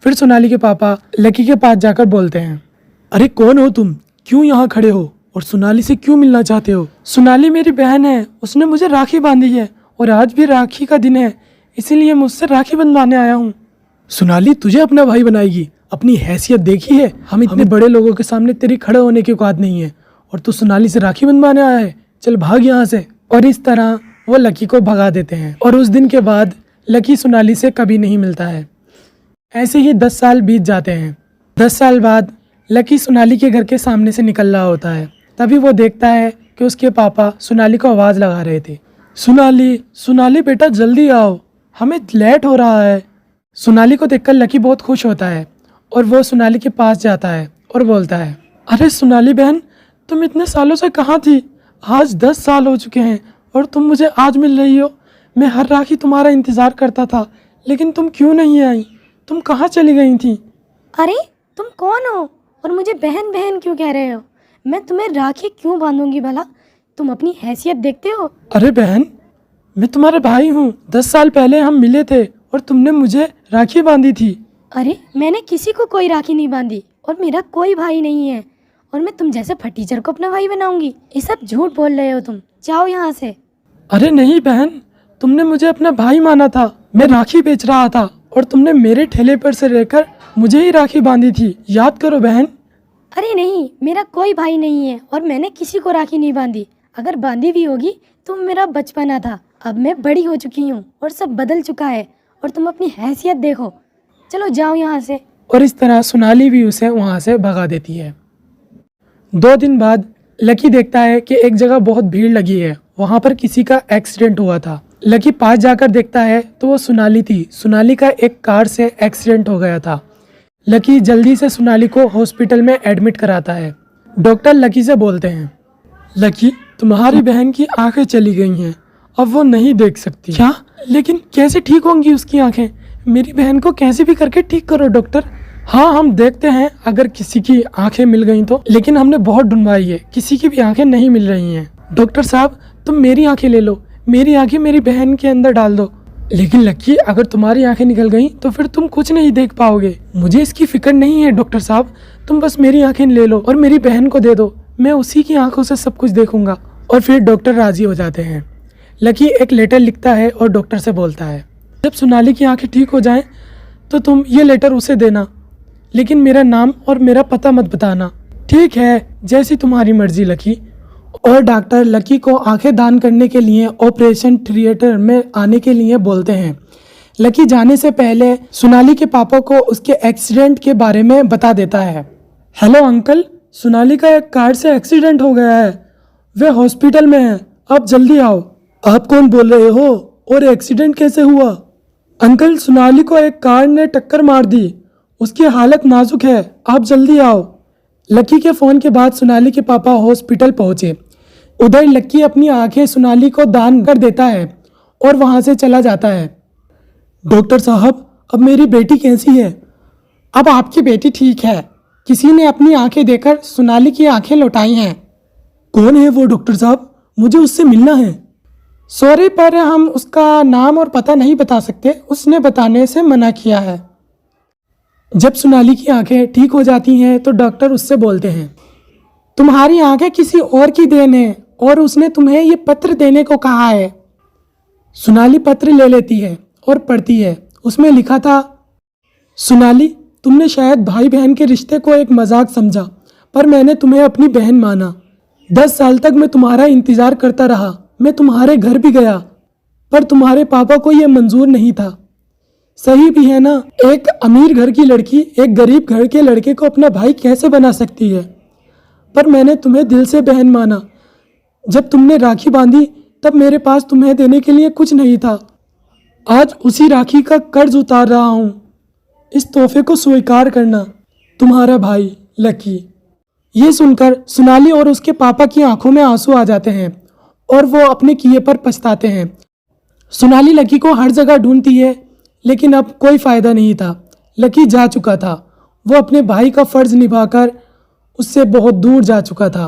फिर सोनाली के पापा लकी के पास जाकर बोलते हैं, अरे कौन हो तुम, क्यों यहाँ खड़े हो और सोनाली से क्यों मिलना चाहते हो? सोनाली मेरी बहन है, उसने मुझे राखी बांधी है और आज भी राखी का दिन है, इसीलिए मुझसे राखी बंधवाने आया हूँ। सोनाली तुझे अपना भाई बनाएगी, अपनी हैसियत देखी है? हम इतने बड़े लोगों के सामने तेरी खड़े होने की औकात नहीं है और तू सोनाली से राखी बंधवाने आया है, चल भाग यहाँ से। और इस तरह वो लकी को भगा देते हैं और उस दिन के बाद लकी सोनाली से कभी नहीं मिलता है। ऐसे ही 10 साल बीत जाते हैं। 10 साल बाद लकी सोनाली के घर के सामने से निकल रहा होता है, तभी वो देखता है कि उसके पापा सोनाली को आवाज़ लगा रहे थे, सोनाली सोनाली बेटा जल्दी आओ, हमें लेट हो रहा है। सोनाली को देखकर लकी बहुत खुश होता है और वो सोनाली के पास जाता है और बोलता है, अरे सोनाली बहन, तुम इतने सालों से कहाँ थी? आज 10 साल हो चुके हैं और तुम मुझे आज मिल रही हो। मैं हर राखी तुम्हारा इंतज़ार करता था, लेकिन तुम क्यों नहीं आई? तुम कहाँ चली गई थी? अरे तुम कौन हो और मुझे बहन बहन क्यों कह रहे हो? मैं तुम्हें राखी क्यों बांधूंगी भला? तुम अपनी हैसियत देखते हो? अरे बहन, मैं तुम्हारे भाई हूँ। 10 साल पहले हम मिले थे और तुमने मुझे राखी बांधी थी। अरे मैंने किसी को कोई राखी नहीं बांधी और मेरा कोई भाई नहीं है और मैं तुम जैसे फटीचर को अपना भाई बनाऊंगी? ये सब झूठ बोल रहे हो तुम, जाओ यहाँ से। अरे नहीं बहन, तुमने मुझे अपना भाई माना था। मैं राखी बेच रहा था और तुमने मेरे ठेले पर से लेकर मुझे ही राखी बांधी थी, याद करो बहन। अरे नहीं, मेरा कोई भाई नहीं है और मैंने किसी को राखी नहीं बांधी। अगर बांधी भी होगी तो मेरा बचपना था, अब मैं बड़ी हो चुकी हूँ और सब बदल चुका है और तुम अपनी हैसियत देखो। चलो जाओ यहाँ से। और इस तरह सोनाली भी उसे वहाँ से भगा देती है। 2 दिन बाद लकी देखता है कि एक जगह बहुत भीड़ लगी है, वहाँ पर किसी का एक्सीडेंट हुआ था। लकी पास जाकर देखता है तो वो सोनाली थी। सोनाली का एक कार से एक्सीडेंट हो गया था। लकी जल्दी से सोनाली को हॉस्पिटल में एडमिट कराता है। डॉक्टर लकी से बोलते हैं, लकी तुम्हारी बहन की आंखें चली गई हैं, अब वो नहीं देख सकती। क्या? लेकिन कैसे ठीक होंगी उसकी आंखें? मेरी बहन को कैसे भी करके ठीक करो डॉक्टर। हाँ हम देखते हैं अगर किसी की आंखें मिल गई तो, लेकिन हमने बहुत ढूंढवाई है, किसी की भी आंखें नहीं मिल रही हैं। डॉक्टर साहब तुम मेरी आंखें ले लो, मेरी आंखें मेरी बहन के अंदर डाल दो। लेकिन लकी अगर तुम्हारी आंखें निकल गई तो फिर तुम कुछ नहीं देख पाओगे। मुझे इसकी फिक्र नहीं है डॉक्टर साहब, तुम बस मेरी आंखें ले लो और मेरी बहन को दे दो, मैं उसी की आंखों से सब कुछ देखूंगा। और फिर डॉक्टर राजी हो जाते हैं। लकी एक लेटर लिखता है और डॉक्टर से बोलता है, जब सोनाली की आंखें ठीक हो जाएं तो तुम ये लेटर उसे देना, लेकिन मेरा नाम और मेरा पता मत बताना। ठीक है, जैसी तुम्हारी मर्जी लकी। और डॉक्टर लकी को आंखें दान करने के लिए ऑपरेशन थिएटर में आने के लिए बोलते हैं। लकी जाने से पहले सोनाली के पापा को उसके एक्सीडेंट के बारे में बता देता है। हेलो अंकल, सोनाली का एक कार से एक्सीडेंट हो गया है, वे हॉस्पिटल में है, आप जल्दी आओ। आप कौन बोल रहे हो और एक्सीडेंट कैसे हुआ? अंकल सोनाली को एक कार ने टक्कर मार दी, उसकी हालत नाजुक है, आप जल्दी आओ। लकी के फ़ोन के बाद सोनाली के पापा हॉस्पिटल पहुंचे। उधर लकी अपनी आंखें सोनाली को दान कर देता है और वहां से चला जाता है। डॉक्टर साहब अब मेरी बेटी कैसी है? अब आपकी बेटी ठीक है, किसी ने अपनी आंखें देकर सोनाली की आंखें लौटाई हैं। कौन है वो डॉक्टर साहब, मुझे उससे मिलना है। सॉरी पर हम उसका नाम और पता नहीं बता सकते, उसने बताने से मना किया है। जब सोनाली की आंखें ठीक हो जाती हैं तो डॉक्टर उससे बोलते हैं, तुम्हारी आंखें किसी और की देन है और उसने तुम्हें ये पत्र देने को कहा है। सोनाली पत्र ले लेती है और पढ़ती है। उसमें लिखा था, सोनाली तुमने शायद भाई बहन के रिश्ते को एक मजाक समझा, पर मैंने तुम्हें अपनी बहन माना। 10 साल तक मैं तुम्हारा इंतजार करता रहा, मैं तुम्हारे घर भी गया, पर तुम्हारे पापा को यह मंजूर नहीं था। सही भी है ना, एक अमीर घर की लड़की एक गरीब घर के लड़के को अपना भाई कैसे बना सकती है? पर मैंने तुम्हें दिल से बहन माना। जब तुमने राखी बांधी तब मेरे पास तुम्हें देने के लिए कुछ नहीं था। आज उसी राखी का कर्ज उतार रहा हूँ, इस तोहफे को स्वीकार करना। तुम्हारा भाई लकी। ये सुनकर सोनाली और उसके पापा की आंखों में आंसू आ जाते हैं और वो अपने किए पर पछताते हैं। सोनाली लकी को हर जगह ढूंढती है, लेकिन अब कोई फायदा नहीं था। लकी जा चुका था, वो अपने भाई का फर्ज निभाकर उससे बहुत दूर जा चुका था।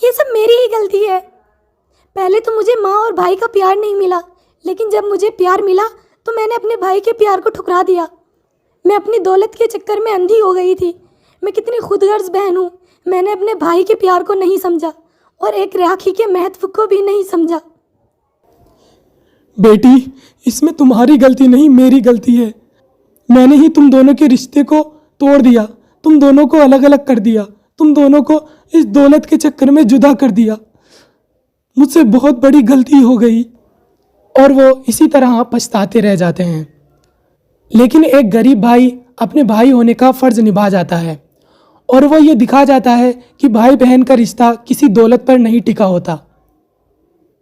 ये सब मेरी ही गलती है। पहले तो मुझे माँ और भाई का प्यार नहीं मिला, लेकिन जब मुझे प्यार मिला तो मैंने अपने भाई के प्यार को ठुकरा दिया। मैं अपनी दौलत के चक्कर में अंधी हो गई थी। मैं कितनी खुदगर्ज बहन हूँ। मैंने अपने भाई के प्यार को नहीं समझा और एक राखी के महत्व को भी नहीं समझा। बेटी, इसमें तुम्हारी गलती नहीं, मेरी गलती है। मैंने ही तुम दोनों के रिश्ते को तोड़ दिया, तुम दोनों को अलग अलग कर दिया, तुम दोनों को इस दौलत के चक्कर में जुदा कर दिया। मुझसे बहुत बड़ी गलती हो गई। और वो इसी तरह पछताते रह जाते हैं। लेकिन एक गरीब भाई अपने भाई होने का फ़र्ज़ निभा जाता है और वो ये दिखा जाता है कि भाई बहन का रिश्ता किसी दौलत पर नहीं टिका होता।